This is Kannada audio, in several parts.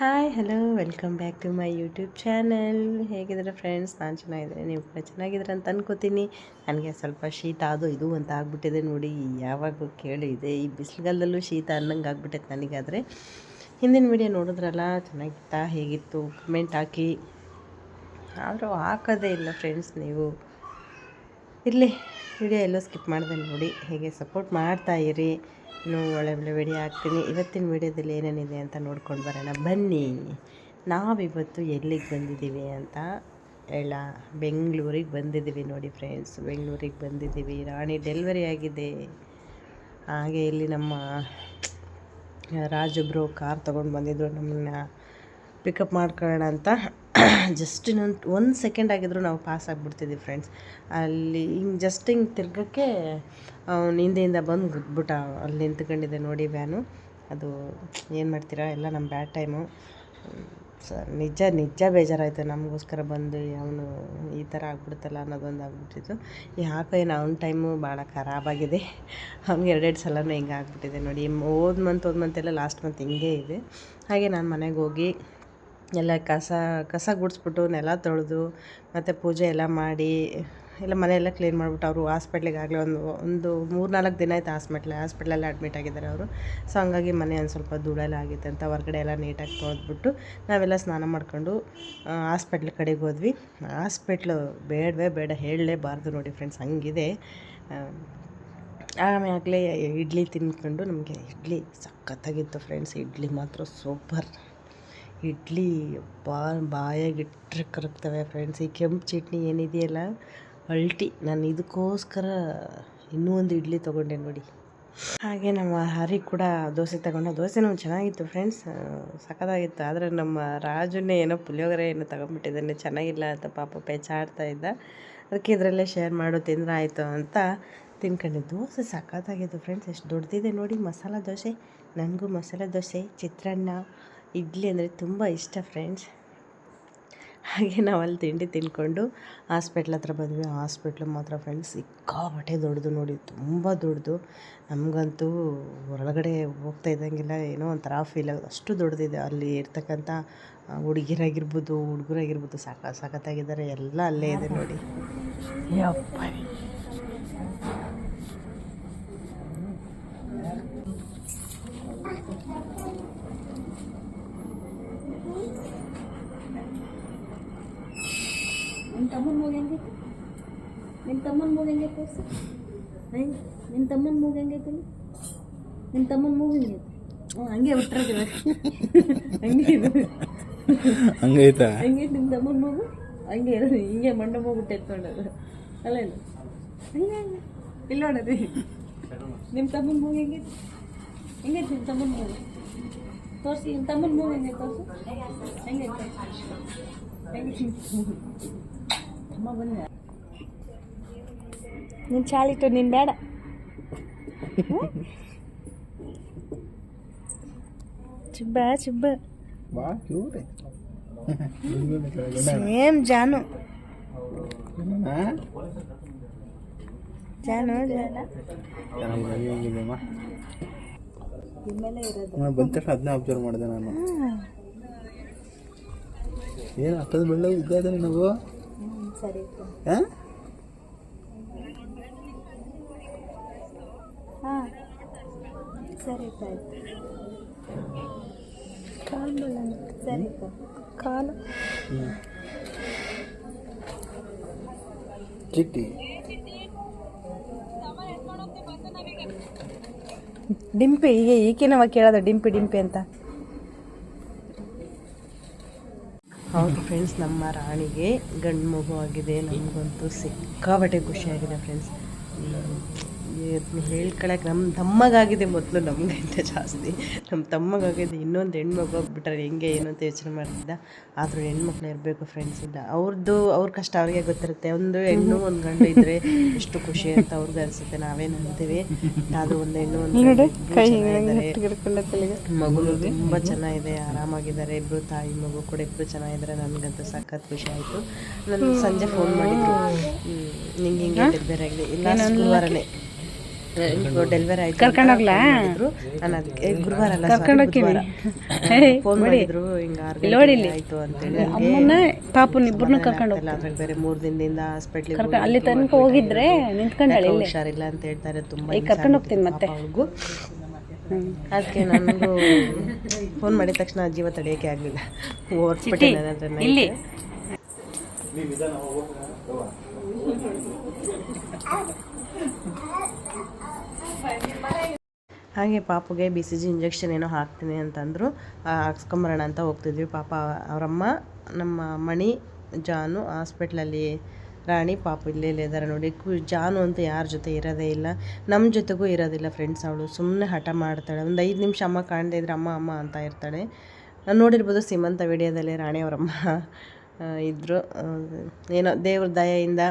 Hi hello welcome back to my YouTube channel. ಹೇಗಿದ್ದಾರೆ ಫ್ರೆಂಡ್ಸ್? ನಾನು ಚೆನ್ನಾಗಿದ್ದೀನಿ, ನೀವು ಕೂಡ ಚೆನ್ನಾಗಿದ್ದೀರ ಅಂತ ಅನ್ಕೋತೀನಿ. ನನಗೆ ಸ್ವಲ್ಪ ಶೀತ ಅದು ಇದು ಅಂತ ಆಗ್ಬಿಟ್ಟಿದೆ ನೋಡಿ. ಯಾವಾಗ ಕೇಳಿ ಇದೆ ಈ ಬಿಸಿಲುಗಾಲದಲ್ಲೂ ಶೀತ ಅನ್ನಂಗೆ ಆಗ್ಬಿಟ್ಟೈತೆ ನನಗಾದರೆ. ಹಿಂದಿನ ವಿಡಿಯೋ ನೋಡಿದ್ರಲ್ಲ, ಚೆನ್ನಾಗಿತ್ತಾ ಹೇಗಿತ್ತು ಕಮೆಂಟ್ ಹಾಕಿ. ಆದರೂ ಹಾಕೋದೇ ಇಲ್ಲ ಫ್ರೆಂಡ್ಸ್ ನೀವು. ಇರಲಿ, ವಿಡಿಯೋ ಎಲ್ಲೋ ಸ್ಕಿಪ್ ಮಾಡಿದೆ ನೋಡಿ. ಹೇಗೆ ಸಪೋರ್ಟ್ ಮಾಡ್ತಾಯಿರಿ, ಇನ್ನೂ ಒಳ್ಳೆ ಒಳ್ಳೆ ವಿಡಿಯೋ ಹಾಕ್ತೀನಿ. ಇವತ್ತಿನ ವಿಡಿಯೋದಲ್ಲಿ ಏನೇನಿದೆ ಅಂತ ನೋಡ್ಕೊಂಡು ಬರೋಣ ಬನ್ನಿ. ನಾವಿವತ್ತು ಎಲ್ಲಿಗೆ ಬಂದಿದ್ದೀವಿ ಅಂತ ಹೇಳ, ಬೆಂಗಳೂರಿಗೆ ಬಂದಿದ್ದೀವಿ ನೋಡಿ ಫ್ರೆಂಡ್ಸ್. ಬೆಂಗಳೂರಿಗೆ ಬಂದಿದ್ದೀವಿ, ರಾಣಿ ಡೆಲಿವರಿ ಆಗಿದೆ. ಹಾಗೆ ಇಲ್ಲಿ ನಮ್ಮ ರಾಜೊಬ್ಬರು ಕಾರ್ ತೊಗೊಂಡು ಬಂದಿದ್ದರು ನಮ್ಮನ್ನ ಪಿಕಪ್ ಮಾಡ್ಕೊಳ್ಳೋಣ ಅಂತ. ಜಸ್ಟ್ ಇನ್ನೊಂದು 1 ಸೆಕೆಂಡ್ ಆಗಿದ್ರು ನಾವು ಪಾಸ್ ಆಗಿಬಿಡ್ತಿದ್ವಿ ಫ್ರೆಂಡ್ಸ್. ಅಲ್ಲಿ ಹಿಂಗೆ ತಿರ್ಗೋಕ್ಕೆ ಅವ್ನು ಹಿಂದೆಯಿಂದ ಬಂದು ಗುದ್ಬಿಟ್ಟ. ಅಲ್ಲಿ ನಿಂತ್ಕೊಂಡಿದ್ದೆ ನೋಡಿ ವ್ಯಾನು. ಅದು ಏನು ಮಾಡ್ತೀರಾ, ಎಲ್ಲ ನಮ್ಮ ಬ್ಯಾಡ್ ಟೈಮು. ನಿಜ ಬೇಜಾರಾಯಿತು. ನಮಗೋಸ್ಕರ ಬಂದು ಅವನು ಈ ಥರ ಆಗ್ಬಿಡ್ತಲ್ಲ ಅನ್ನೋದೊಂದು ಆಗ್ಬಿಟ್ಟಿತ್ತು. ಯಾಕೋ ಏನು ಅವ್ನ ಟೈಮು ಭಾಳ ಖರಾಬಾಗಿದೆ. ಅವ್ನಿಗೆ 2 ಸಲನೂ ಹಿಂಗೆ ಆಗ್ಬಿಟ್ಟಿದೆ ನೋಡಿ. ಹೋದ ಮಂತ್ ಎಲ್ಲ ಲಾಸ್ಟ್ ಮಂತ್ ಹಿಂಗೆ ಇದೆ. ಹಾಗೆ ನಾನು ಮನೆಗೆ ಹೋಗಿ ಎಲ್ಲ ಕಸ ಗುಡಿಸ್ಬಿಟ್ಟು ನೆಲ ತೊಳೆದು ಮತ್ತು ಪೂಜೆ ಎಲ್ಲ ಮಾಡಿ ಎಲ್ಲ ಮನೆಯೆಲ್ಲ ಕ್ಲೀನ್ ಮಾಡಿಬಿಟ್ಟು, ಅವರು ಹಾಸ್ಪಿಟ್ಲಿಗೆ ಆಗಲೇ ಒಂದು 3-4 ದಿನ ಆಯಿತು ಹಾಸ್ಪಿಟ್ಲಲ್ಲಿ ಅಡ್ಮಿಟ್ ಆಗಿದ್ದಾರೆ ಅವರು. ಸೊ ಹಂಗಾಗಿ ಮನೆ ಒಂದು ಸ್ವಲ್ಪ ಧೂಳೆಲ್ಲ ಆಗಿತ್ತು ಅಂತ ಹೊರಗಡೆ ಎಲ್ಲ ನೀಟಾಗಿ ತೊಳೆದ್ಬಿಟ್ಟು ನಾವೆಲ್ಲ ಸ್ನಾನ ಮಾಡ್ಕೊಂಡು ಹಾಸ್ಪಿಟ್ಲ್ ಕಡೆಗೆ ಹೋದ್ವಿ. ಹಾಸ್ಪಿಟ್ಲು ಬೇಡ ಹೇಳಲೇಬಾರ್ದು ನೋಡಿ ಫ್ರೆಂಡ್ಸ್, ಹಂಗಿದೆ. ಆಮೇಲೆ ಇಡ್ಲಿ ತಿಂದ್ಕೊಂಡು, ನಮಗೆ ಇಡ್ಲಿ ಸಖತ್ತಾಗಿತ್ತು ಫ್ರೆಂಡ್ಸ್. ಇಡ್ಲಿ ಮಾತ್ರ ಸೂಪರ್. ಇಡ್ಲಿ ಬಾಯಾಗಿಟ್ಟರೆ ಕರಗ್ತವೆ ಫ್ರೆಂಡ್ಸ್. ಈ ಕೆಂಪು ಚಟ್ನಿ ಏನಿದೆಯಲ್ಲ ಅಲ್ಟಿ. ನಾನು ಇದಕ್ಕೋಸ್ಕರ ಇನ್ನೂ ಒಂದು ಇಡ್ಲಿ ತೊಗೊಂಡೆ ನೋಡಿ. ಹಾಗೆ ನಮ್ಮ ಹರಿ ಕೂಡ ದೋಸೆ ತಗೊಂಡು, ದೋಸೆನೂ ಚೆನ್ನಾಗಿತ್ತು ಫ್ರೆಂಡ್ಸ್, ಸಖತ್ತಾಗಿತ್ತು. ಆದರೆ ನಮ್ಮ ರಾಜುನೇ ಏನೋ ಪುಳಿಯೋಗರೆ ಏನೋ ತಗೊಂಡ್ಬಿಟ್ಟಿದ್ದಾನೆ, ಚೆನ್ನಾಗಿಲ್ಲ ಅಂತ ಪಾಪ ಪೆಚ್ಚಾಡ್ತಾ ಇದ್ದ. ಅದಕ್ಕೆ ಇದರಲ್ಲೇ ಶೇರ್ ಮಾಡು ತಿಂದರೆ ಆಯಿತು ಅಂತ ತಿನ್ಕೊಂಡು. ದೋಸೆ ಸಖತ್ತಾಗಿತ್ತು ಫ್ರೆಂಡ್ಸ್. ಎಷ್ಟು ದೊಡ್ಡದಿದೆ ನೋಡಿ. ಮಸಾಲ ದೋಸೆ, ನನಗೂ ಮಸಾಲ ದೋಸೆ, ಚಿತ್ರಾನ್ನ, ಇಡ್ಲಿ ಅಂದರೆ ತುಂಬ ಇಷ್ಟ ಫ್ರೆಂಡ್ಸ್. ಹಾಗೆ ನಾವು ಅಲ್ಲಿ ತಿಂಡಿ ತಿಂದ್ಕೊಂಡು ಹಾಸ್ಪಿಟ್ಲ್ ಹತ್ರ ಬಂದ್ವಿ. ಹಾಸ್ಪಿಟ್ಲು ಮಾತ್ರ ಫ್ರೆಂಡ್ಸ್ ಸಿಕ್ಕಾಪಟ್ಟೆ ದೊಡ್ಡದು ನೋಡಿ, ತುಂಬ ದೊಡ್ಡದು. ನಮಗಂತೂ ಹೊರಗಡೆ ಹೋಗ್ತಾ ಇದ್ದಂಗೆಲ್ಲ ಏನೋ ಒಂಥರ ಫೀಲ್ ಆಗೋದು, ಅಷ್ಟು ದೊಡ್ಡದಿದೆ. ಅಲ್ಲಿ ಇರ್ತಕ್ಕಂಥ ಹುಡುಗರಾಗಿರ್ಬೋದು ಸಖತ್ತಾಗಿದ್ದಾರೆ. ಎಲ್ಲ ಅಲ್ಲೇ ಇದೆ ನೋಡಿ. ಯಪ್ಪ, ನಿಮ್ಮ ತಮ್ಮನ ಮೂಗು ಹೆಂಗೆ ತೋರಿಸಿ? ನಿಮ್ಮ ತಮ್ಮನ ಮೂಗು ಹೆಂಗೈತಿ? ನಿಮ್ಮ ತಮ್ಮನ ಮೂಗು ಹೆಂಗೈತಿ? ಹಂಗೆ ಬಿಟ್ಟಿರೋದಿಲ್ಲ, ಹಂಗೆ ಹಂಗೈತಾ? ಹಂಗೆ ನಿಮ್ಮ ತಮ್ಮನ ಮೂಗು ಹಂಗೆ ಹಿಂಗೆ ಮಂಡ ಮೂಗು ಎತ್ಕೊಂಡದು ಅಲ್ಲ ಇಲ್ಲ, ಹಂಗೆ ಇಲ್ಲ ನೋಡೋದು. ನಿಮ್ಮ ತಮ್ಮನ ಮೂಗು ಹೆಂಗೈತಿ? ಹೆಂಗೈತಿ ನಿಮ್ಮ ತಮ್ಮನ ಮೂಗು? ತೋರಿಸಿ, ನಿಮ್ಮ ತಮ್ಮನ ಮೂಗು ಹೆಂಗೆ ತೋರಿಸು, ಹೆಂಗೈತೆ? ಹೆಂಗೆ ಅಮ್ಮ ಬಂದ ನೀನು ಚಾಲಿಟ್ಟು ನೀನು ಬೇಡ. ಚುಬ್ಬ ಸೇಮ್ ಜಾನು ಬಂದ ತಕ್ಷಣ ಅದನ್ನ ಅಬ್ಸರ್ವ್ ಮಾಡಿದೆ ನಾನು. ಏನು ಅಷ್ಟೊಂದು ಬೆಳ್ಳ ಇದ್ದಾನೆ ನಾವು. ಸರಿ ಹಾಂ ಸರಿ ಆಯ್ತು. ಕಾಲು ಸರಿ ಕಾಲು ಚಿಟ್ಟಿ ಡಿಂಪಿ. ಈಗೇನವ ಕೇಳೋದು ಡಿಂಪಿ ಅಂತ. ಹೌದು ಫ್ರೆಂಡ್ಸ್, ನಮ್ಮ ರಾಣಿಗೆ ಗಂಡು ಮಗು ಆಗಿದೆ. ನಮಗಂತೂ ಸಿಕ್ಕಾಪಟ್ಟೆ ಖುಷಿಯಾಗಿದೆ ಫ್ರೆಂಡ್ಸ್. ಹೇಳ್ಕೊಳಕ್ಕೆ ನಮ್ಮ ತಮ್ಮಗಾಗಿದೆ ಮೊದಲು, ನಮಗಿಂತ ಜಾಸ್ತಿ ನಮ್ಮ ತಮ್ಮಗಾಗಿದೆ. ಇನ್ನೊಂದು ಹೆಣ್ಮಗು ಹೋಗ್ಬಿಟ್ರೆ ಹೆಂಗೆ ಏನು ಅಂತ ಯೋಚನೆ ಮಾಡ್ತಿದ್ದ. ಆದರೂ ಹೆಣ್ಮಕ್ಳು ಇರಬೇಕು ಫ್ರೆಂಡ್ಸ್. ಇಲ್ಲ ಅವ್ರ ಕಷ್ಟ ಅವ್ರಿಗೆ ಗೊತ್ತಿರುತ್ತೆ. ಒಂದು ಹೆಣ್ಣು ಒಂದು ಗಂಡು ಇದ್ದರೆ ಎಷ್ಟು ಖುಷಿ ಅಂತ ಅವ್ರಿಗೆ ಅನಿಸುತ್ತೆ. ನಾವೇನು ಅಂತೀವಿ, ಆದರೂ ಒಂದು ಹೆಣ್ಣು ಒಂದು ಮಗು ತುಂಬ ಚೆನ್ನಾಗಿದೆ, ಆರಾಮಾಗಿದ್ದಾರೆ. ಇಬ್ಬರು ತಾಯಿ ಮಗು ಕೂಡ ಇಬ್ಬರು ಚೆನ್ನಾಗಿದ್ದಾರೆ. ನನಗಂತೂ ಸಖತ್ ಖುಷಿ ಆಯಿತು. ನಾನು ಸಂಜೆ ಫೋನ್ ಮಾಡಿದ್ರು, ನಿಂಗೆ ಹಿಂಗೆ ಬೇರೆ ಆಗಿದೆ. ಇಲ್ಲ ಶುಕ್ರವಾರನೇ ಡೆಲಿವರಿ ಆಯ್ತು ಕರ್ಕೊಂಡೋಗ್ಲಾ? ನಾನು ಅದಕ್ಕೆ ಗುರುವಾರ ಅಲ್ಲ ಕರ್ಕೊಂಡೋಗ್ತೀನಿ. ಫೋನ್ ಮಾಡಿದ್ರು ಹಿಂಗೆ 6 ಗಂಟೆ ಆಯಿತು ಅಂತೇಳಿ ಅಮ್ಮನ ಪಾಪುನ ಇಬ್ಬರನ್ನ ಕರ್ಕೊಂಡು ಅದ್ರಾಗ ಬೇರೆ 3 ದಿನದಿಂದ ಹಾಸ್ಪಿಟ್ಲಿಗೆ ಅಲ್ಲಿ ತನಕ ಹೋಗಿದ್ರೆ ನಿಂತ್ಕೊಂಡಾಳೆ ಇಲ್ಲಿ ಹುಷಾರಿಲ್ಲ ಅಂತ ಹೇಳ್ತಾರೆ ತುಂಬ ಕರ್ಕೊಂಡು ಹೋಗ್ತೀನಿ ಮತ್ತೆ. ಅವ್ರಿಗೂ ಅದಕ್ಕೆ ನನಗೂ ಫೋನ್ ಮಾಡಿದ ತಕ್ಷಣ ಜೀವ ತಡೆಯೋಕ್ಕೆ ಆಗಲಿಲ್ಲ, ಹೊರಟ್ಬಿಟ್ಟೆ ನನ್ನ ಹತ್ರ ಇಲ್ಲಿ ಹಾಗೆ ಪಾಪುಗೆ BCG ಇಂಜೆಕ್ಷನ್ ಏನೋ ಹಾಕ್ತೀನಿ ಅಂತಂದರು, ಹಾಕ್ಸ್ಕೊಂಬರೋಣ ಅಂತ ಹೋಗ್ತಿದ್ವಿ. ಪಾಪ ಅವರಮ್ಮ ನಮ್ಮ ಮಣಿ ಜಾನು ಹಾಸ್ಪಿಟ್ಲಲ್ಲಿ, ರಾಣಿ ಪಾಪು ಇಲ್ಲೇ ಇದ್ದಾರೆ ನೋಡಿ. ಜಾನು ಅಂತ ಯಾರ ಜೊತೆ ಇರೋದೇ ಇಲ್ಲ, ನಮ್ಮ ಜೊತೆಗೂ ಇರೋದಿಲ್ಲ ಫ್ರೆಂಡ್ಸ್. ಅವಳು ಸುಮ್ಮನೆ ಹಠ ಮಾಡ್ತಾಳೆ. ಒಂದು 5 ನಿಮಿಷ ಅಮ್ಮ ಕಾಣದೇ ಇದ್ರೆ ಅಮ್ಮ ಅಮ್ಮ ಅಂತ ಇರ್ತಾಳೆ. ನೋಡಿರ್ಬೋದು ಸೀಮಂತ ವಿಡಿಯೋದಲ್ಲಿ ರಾಣಿ ಅವರಮ್ಮ ಇದ್ದರು. ಏನೋ ದೇವ್ರ ದಯೆಯಿಂದ,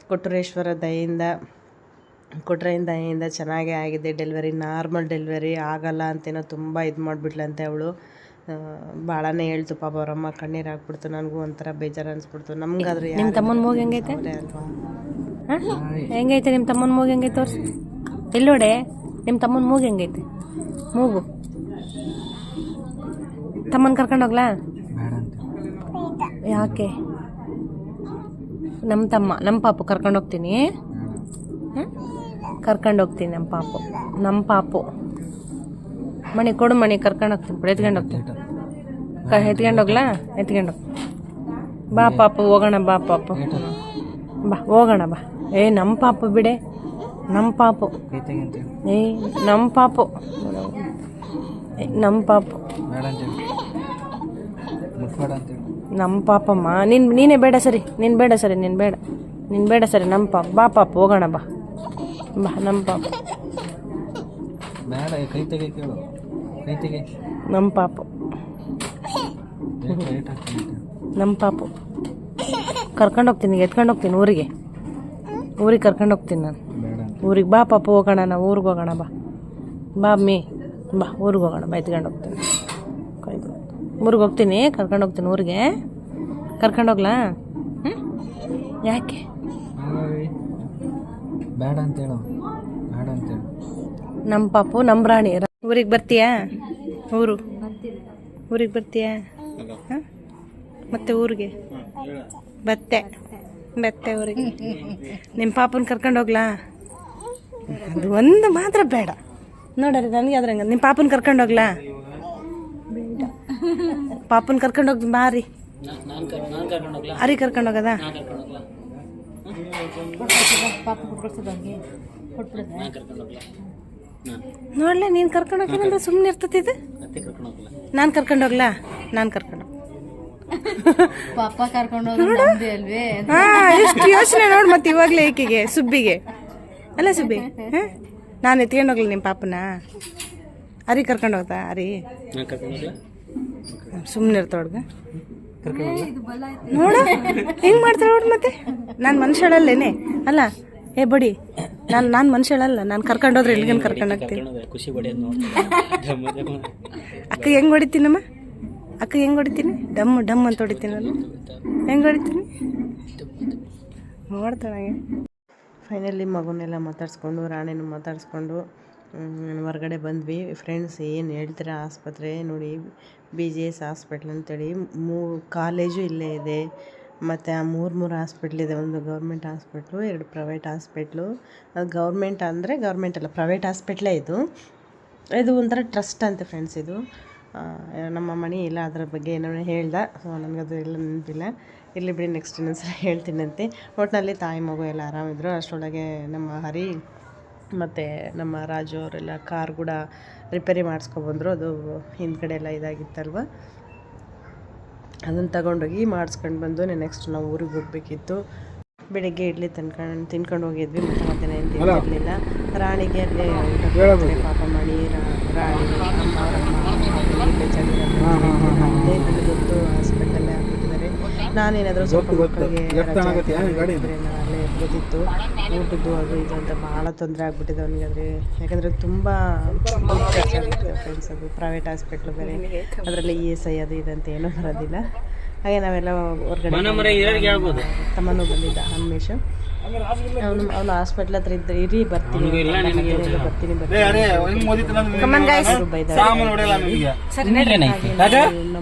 ಕೊಟ್ಟೂರೇಶ್ವರ ದಯೆಯಿಂದ, ಕೊಟ್ರೆಯಿಂದ ದಯೆಯಿಂದ ಚೆನ್ನಾಗೇ ಆಗಿದೆ ಡೆಲಿವರಿ. ನಾರ್ಮಲ್ ಡೆಲಿವರಿ ಆಗಲ್ಲ ಅಂತೇನೋ ತುಂಬ ಇದು ಮಾಡಿಬಿಟ್ಲಂತೆ ಅವಳು. ಭಾಳನೇ ಹೇಳ್ತು ಪಾಪ ಅವರಮ್ಮ, ಕಣ್ಣೀರು ಹಾಕ್ಬಿಡ್ತು. ನನಗೂ ಒಂಥರ ಬೇಜಾರು ಅನಿಸ್ಬಿಡ್ತು. ನಮ್ಗಾದ್ರೆ ನಿಮ್ಮ ತಮ್ಮನ ಮೂಗು ಹೆಂಗೈತೆ? ಹೆಂಗೈತೆ ನಿಮ್ಮ ತಮ್ಮನ ಮೂಗು ಹೆಂಗೈತೆ ತೋರಿಸಿ. ಎಲ್ಲೋಡೆ ನಿಮ್ಮ ತಮ್ಮನ ಮೂಗು ಹೆಂಗೈತೆ? ಮೂಗು ತಮ್ಮನ ಕರ್ಕೊಂಡೋಗ್ಲಾ? ಯಾಕೆ? ನಮ್ಮ ತಮ್ಮ ನಮ್ಮ ಪಾಪು ಕರ್ಕೊಂಡೋಗ್ತೀನಿ, ಕರ್ಕೊಂಡೋಗ್ತೀನಿ. ನಮ್ಮ ಪಾಪು ಮಣಿ ಕೊಡು, ಮಣಿ ಕರ್ಕೊಂಡೋಗ್ತೀನಿ. ಬಿಡು, ಎತ್ಕೊಂಡೋಗ್ತೀನಿ. ಎತ್ಕೊಂಡೋಗ್ಲಾ? ಎತ್ಕೊಂಡೋಗ್ ಬಾ ಪಾಪು, ಹೋಗೋಣ ಬಾ ಪಾಪು, ಬಾ ಹೋಗೋಣ ಬಾ. ನಮ್ಮ ಪಾಪು ಬಿಡೆ, ನಮ್ಮ ಪಾಪು, ನಮ್ಮ ಪಾಪು, ನಮ್ಮ ಪಾಪು, ನಮ್ಮ ಪಾಪಮ್ಮ. ನೀನೇ ಬೇಡ ಸರಿ, ನೀನು ಬೇಡ ಸರಿ, ನೀನು ಬೇಡ ಸರಿ. ನಮ್ಮ ಪಾಪ ಬಾ ಪಾಪು, ಹೋಗೋಣ ಬಾ ಬಾ. ನಮ್ಮ ಪಾಪು ನಮ್ಮ ಪಾಪು, ನಮ್ಮ ಪಾಪು ಕರ್ಕೊಂಡೋಗ್ತೀನಿ, ಎತ್ಕೊಂಡೋಗ್ತೀನಿ ಊರಿಗೆ ಕರ್ಕೊಂಡೋಗ್ತೀನಿ ನಾನು. ಊರಿಗೆ ಬಾ ಪಾಪು, ಹೋಗೋಣ, ನಾವು ಊರಿಗೆ ಹೋಗೋಣ ಬಾ. ಬಾ ಅಮ್ಮಿ ಬಾ, ಊರಿಗೆ ಹೋಗೋಣ ಬಾ. ಎತ್ಕೊಂಡೋಗ್ತೀನಿ, ಊರಿಗೆ ಹೋಗ್ತೀನಿ, ಕರ್ಕೊಂಡೋಗ್ತೀನಿ ಊರಿಗೆ. ಕರ್ಕೊಂಡೋಗ್ಲಾ? ಯಾಕೆ ಬೇಡ ಅಂತೇಳು, ಬೇಡ ಅಂತೇಳು. ನಮ್ಮ ಪಾಪು, ನಮ್ಮ ರಾಣಿ. ಊರಿಗೆ ಬರ್ತೀಯಾ? ಊರಿಗೆ ಬರ್ತೀಯಾ? ಹಾಂ, ಮತ್ತೆ ಊರಿಗೆ ಬತ್ತೆ ಊರಿಗೆ. ನಿಮ್ಮ ಪಾಪನ ಕರ್ಕೊಂಡೋಗ್ಲಾ? ಅದು ಒಂದು ಮಾತ್ರ ಬೇಡ ನೋಡ್ರಿ ನನಗೆ. ಅದ್ರ ನಿಮ್ಮ ಪಾಪನ ಕರ್ಕೊಂಡೋಗ್ಲಾ? ಬೇಡ. ಪಾಪನ ಕರ್ಕೊಂಡೋಗಿ ಬಾರಿ. ಅರಿ ಕರ್ಕೊಂಡೋಗದ? ನೋಡ್ಲೆ, ನೀನು ಕರ್ಕೊಂಡೋಗ್ತೀನಂದ್ರೆ ಸುಮ್ಮನೆ ಇರ್ತತಿದ್ದು. ನಾನು ಕರ್ಕೊಂಡೋಗ್ಲಾ? ನಾನು ಕರ್ಕೊಂಡೋಗ ಪಾಪ ಕರ್ಕೊಂಡೋಗಿ ಅಲ್ವೇ? ಎಷ್ಟು ಯೋಚನೆ ನೋಡಿ ಮತ್ತೆ ಇವಾಗಲೇ ಈಕೆಗೆ, ಸುಬ್ಬಿಗೆ ಅಲ್ಲ ಸುಬ್ಬಿ. ನಾನು ಎತ್ಕೊಂಡೋಗ್ಲಿ ನಿಮ್ಮ ಪಾಪನ? ಅರಿ ಕರ್ಕೊಂಡೋಗ್ತಾ? ಅರಿ ಸುಮ್ಮನೆ ಇರ್ತಾವಡ್ಗ ನೋಡು ಹೆಂಗೆ ಮಾಡ್ತಾಳೆ ನೋಡಿ. ಮತ್ತೆ ನಾನು ಮನುಷ್ಯಳಲ್ಲೇನೆ ಅಲ್ಲ? ಬಡಿ, ನಾನು ಮನುಷ್ಯಳಲ್ಲ. ನಾನು ಕರ್ಕೊಂಡೋದ್ರೆ ಎಲ್ಲಿಗೇನು ಕರ್ಕೊಂಡೋಗ್ತೀನಿ? ಅಕ್ಕ ಹೆಂಗೆ ಹೊಡಿತೀನಮ್ಮ? ಅಕ್ಕ ಹೆಂಗೆ ಹೊಡಿತೀನಿ? ಡಮ್ ಅಂತ ಹೊಡಿತೀನಿ ನಾನು. ಹೆಂಗೆ ಹೊಡಿತೀನಿ ನೋಡ್ತಾಳೆ. ಫೈನಲಿ ಮಗುನೆಲ್ಲ ಮಾತಾಡಿಸ್ಕೊಂಡು, ರಾಣಿನೂ ಮಾತಾಡಿಸ್ಕೊಂಡು ಹೊರಗಡೆ ಬಂದ್ವಿ ಫ್ರೆಂಡ್ಸ್. ಏನು ಹೇಳ್ತೀರಾ, ಆಸ್ಪತ್ರೆ ನೋಡಿ, BGS ಹಾಸ್ಪಿಟ್ಲ್ ಅಂತೇಳಿ 3 ಕಾಲೇಜು ಇಲ್ಲೇ ಇದೆ. ಮತ್ತು ಆ 3 ಹಾಸ್ಪಿಟ್ಲಿದೆ. ಒಂದು ಗೌರ್ಮೆಂಟ್ ಹಾಸ್ಪಿಟ್ಲು, 2 ಪ್ರೈವೇಟ್ ಹಾಸ್ಪಿಟ್ಲು. ಅದು ಗೌರ್ಮೆಂಟ್ ಅಂದರೆ ಗೌರ್ಮೆಂಟ್ ಅಲ್ಲ, ಪ್ರೈವೇಟ್ ಹಾಸ್ಪಿಟ್ಲೇ ಇದು. ಇದು ಒಂಥರ ಟ್ರಸ್ಟ್ ಅಂತೆ ಫ್ರೆಂಡ್ಸ್. ಇದು ನಮ್ಮ ಮಣಿ ಇಲ್ಲ ಅದರ ಬಗ್ಗೆ ಏನೋ ಹೇಳ್ದ. ಸೊ ನನಗದು ಎಲ್ಲ ನೆನಪಿಲ್ಲ. ಇಲ್ಲಿ ಬಿಡಿ, ನೆಕ್ಸ್ಟ್ ಇನ್ನೊಂದ್ಸಲ ಹೇಳ್ತೀನಂತೆ. ಒಟ್ಟಿನಲ್ಲಿ ತಾಯಿ ಮಗು ಎಲ್ಲ ಆರಾಮಿದ್ರು. ಅಷ್ಟರೊಳಗೆ ನಮ್ಮ ಹರಿ ಮತ್ತು ನಮ್ಮ ರಾಜು ಅವರೆಲ್ಲ ಕಾರ್ ಕೂಡ ರಿಪೇರಿ ಮಾಡಿಸ್ಕೊಬಂದರು. ಅದು ಹಿಂದ್ಗಡೆ ಎಲ್ಲ ಇದಾಗಿತ್ತಲ್ವ, ಅದನ್ನು ತಗೊಂಡೋಗಿ ಮಾಡಿಸ್ಕೊಂಡು ಬಂದು ನೆಕ್ಸ್ಟ್ ನಾವು ಊರಿಗೆ ಹೋಗಬೇಕಿತ್ತು. ಬೆಳಗ್ಗೆ ಇಡ್ಲಿ ತಿನ್ಕೊಂಡು ಹೋಗಿದ್ವಿ. ಮತ್ತು ಮಧ್ಯಾಹ್ನ ಏನು ತಿಂದಿರಲಿಲ್ಲ. ರಾಣಿಗೆ ಅಲ್ಲೇ ಊಟ ಪಾಪ ಮಣಿ, ರಾಣಿ, ಅಮ್ಮ ಅವರಮ್ಮ ಬೇಜಾರಿಲ್ಲ. ನನಗೆ ಗೊತ್ತು ಹಾಸ್ಪಿಟಲ್ಲೇ ಹಾಕ್ಬಿಟ್ಟಿದ್ದಾರೆ. ನಾನೇನಾದರೂ ಸ್ವಲ್ಪ ಮಕ್ಕಳಿಗೆ ಅಲ್ಲೇ ಗೊತ್ತಿತ್ತು. ಊಟದ್ದು ಅದು ಇದು ಅಂತ ಭಾಳ ತೊಂದರೆ ಆಗ್ಬಿಟ್ಟಿದೆ ಅವನಿಗೆ. ಆದರೆ ಯಾಕಂದರೆ ತುಂಬ ಖರ್ಚಾಗುತ್ತೆ ಫ್ರೆಂಡ್ಸ್. ಅದು ಪ್ರೈವೇಟ್ ಹಾಸ್ಪಿಟ್ಲು ಬೇರೆ, ಅದರಲ್ಲಿ ESI ಅದು ಇದಂತ ಏನೂ ಬರೋದಿಲ್ಲ. ಹಾಗೆ ನಾವೆಲ್ಲ ಹೊರಗಡೆ ತಮ್ಮನೂ ಬಂದಿದ್ದ ಹನ್ಮೇಶ್. ಅವನು ಹಾಸ್ಪಿಟ್ಲ್ ಹತ್ರ ಇದ್ದ ಇರಿ ಬರ್ತೀನಿ ಬರ್ತೀನಿ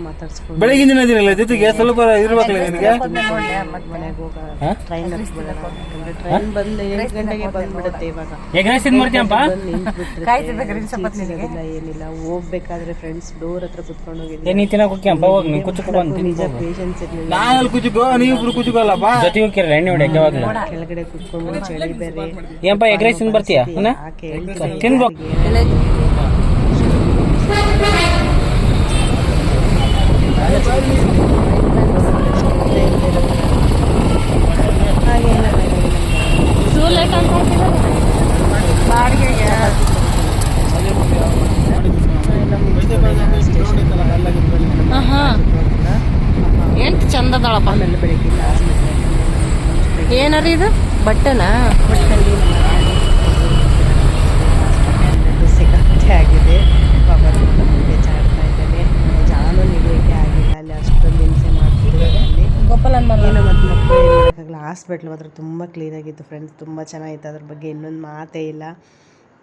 ಮಾತಾಡ್ಸ್ಕೊಂಡು ಬೆಳಗಿನ ದಿನ ಇದಿರಲ್ಲ ಜೊತೆಗೆ ಸ್ವಲ್ಪ ಇರ್ಬೇಕಲ್ಲ ನಿನಗೆ ಮನೆಗೆ ಹೋಗ ಟ್ರೈನ್ ಹತ್ಬಿಡೋಣ ಯಾಕಂದ್ರೆ ಟ್ರೈನ್ ಬಂದು 8 ಗಂಟೆಗೆ ಬಂದ್ಬಿಡುತ್ತೆ ಇವಾಗ ಸಿಗೋದಿಲ್ಲ ಏನಿಲ್ಲ ಹೋಗ್ಬೇಕಾದ್ರೆ ಫ್ರೆಂಡ್ಸ್ ಡೋರ್ ಹತ್ರ ಕುತ್ಕೊಂಡು ಹೋಗಿದ್ದೆ ನಿಜ ಪೇಷನ್ಸ್ ಇರ್ಲಿಲ್ಲ ನಾನು ಕುಚುಕೋ ನೀವಿಬ್ರು ಕುಚುಕೋಲ್ಲಪ್ಪ ಕೆಳಗಡೆ ಕುತ್ಕೊಂಡು ಚಳಿ ಬೇರೆ ಏನಪ್ಪ ಎಗ್ ರೈಸ್ ಬರ್ತೀಯಾ ಆಕೆ ಎಂಟು ಚಂದದಳಪ್ಪ. ಆಮೇಲೆ ಬೆಳಿಗ್ಗೆ ಏನರಿ ಇದು ಬಟ್ಟೆನಾ? ಸಿಕ್ಕಾಪಟ್ಟೆ ಆಗಿದೆ. ಬಾಬಾ ಬೇಜಾಡ್ತಾ ಇದ್ದಾನೆ. ಜಾನು ನಿಡಿಯೋಕ್ಕೆ ಆಗಿಲ್ಲ, ಅಲ್ಲಿ ಅಷ್ಟೊಂದು ಹಿಂಸೆ ಮಾಡ್ತಿದ್ದಾರೆ ಅಲ್ಲಿ. ಏನೋ ಮತ್ತು ಮಕ್ಕಳು ಏನು ಮಾಡೋಕ್ಕಾಗಲ್ಲ. ಹಾಸ್ಪಿಟ್ಲ್ ಮಾತ್ರ ತುಂಬ ಕ್ಲೀನಾಗಿತ್ತು ಫ್ರೆಂಡ್ಸ್, ತುಂಬ ಚೆನ್ನಾಗಿತ್ತು. ಅದ್ರ ಬಗ್ಗೆ ಇನ್ನೊಂದು ಮಾತೇ ಇಲ್ಲ.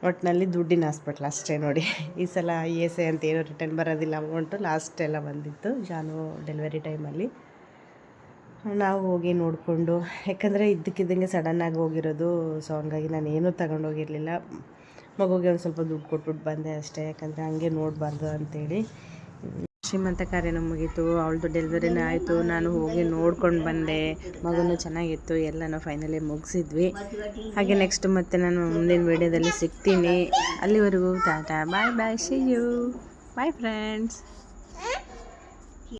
ಒಟ್ಟಿನಲ್ಲಿ ದುಡ್ಡಿನ ಹಾಸ್ಪಿಟ್ಲ್ ಅಷ್ಟೇ ನೋಡಿ. ಈ ಸಲ ESI ಅಂತ ಏನೂ ರಿಟರ್ನ್ ಬರೋದಿಲ್ಲ ಅಮೌಂಟು, ಲಾಸ್ಟ್ ಎಲ್ಲ ಬಂದಿತ್ತು ಜಾನು ಡೆಲಿವರಿ ಟೈಮಲ್ಲಿ. ನಾವು ಹೋಗಿ ನೋಡಿಕೊಂಡು, ಯಾಕಂದರೆ ಇದ್ದಕ್ಕಿದ್ದಂಗೆ ಸಡನ್ನಾಗಿ ಹೋಗಿರೋದು, ಸೊ ಹಂಗಾಗಿ ನಾನು ಏನೂ ತಗೊಂಡೋಗಿರಲಿಲ್ಲ. ಮಗುಗೆ ಒಂದು ಸ್ವಲ್ಪ ದುಡ್ಡು ಕೊಟ್ಬಿಟ್ಟು ಬಂದೆ ಅಷ್ಟೇ, ಯಾಕಂದರೆ ಹಂಗೆ ನೋಡಬಾರ್ದು ಅಂತೇಳಿ. ಶ್ರೀಮಂತ ಕಾರ್ಯನ ಮುಗೀತು, ಅವಳದು ಡೆಲಿವರಿನೇ ಆಯಿತು. ನಾನು ಹೋಗಿ ನೋಡ್ಕೊಂಡು ಬಂದೆ, ಮಗುನೂ ಚೆನ್ನಾಗಿತ್ತು, ಎಲ್ಲನೂ ಫೈನಲಿ ಮುಗಿಸಿದ್ವಿ. ಹಾಗೆ ನೆಕ್ಸ್ಟ್ ಮತ್ತೆ ನಾನು ಮುಂದಿನ ವೀಡಿಯೋದಲ್ಲಿ ಸಿಗ್ತೀನಿ. ಅಲ್ಲಿವರೆಗೂ ಟಾಟಾ ಬಾಯ್ ಬಾಯ್, ಸಿ ಯು, ಬಾಯ್ ಫ್ರೆಂಡ್ಸ್.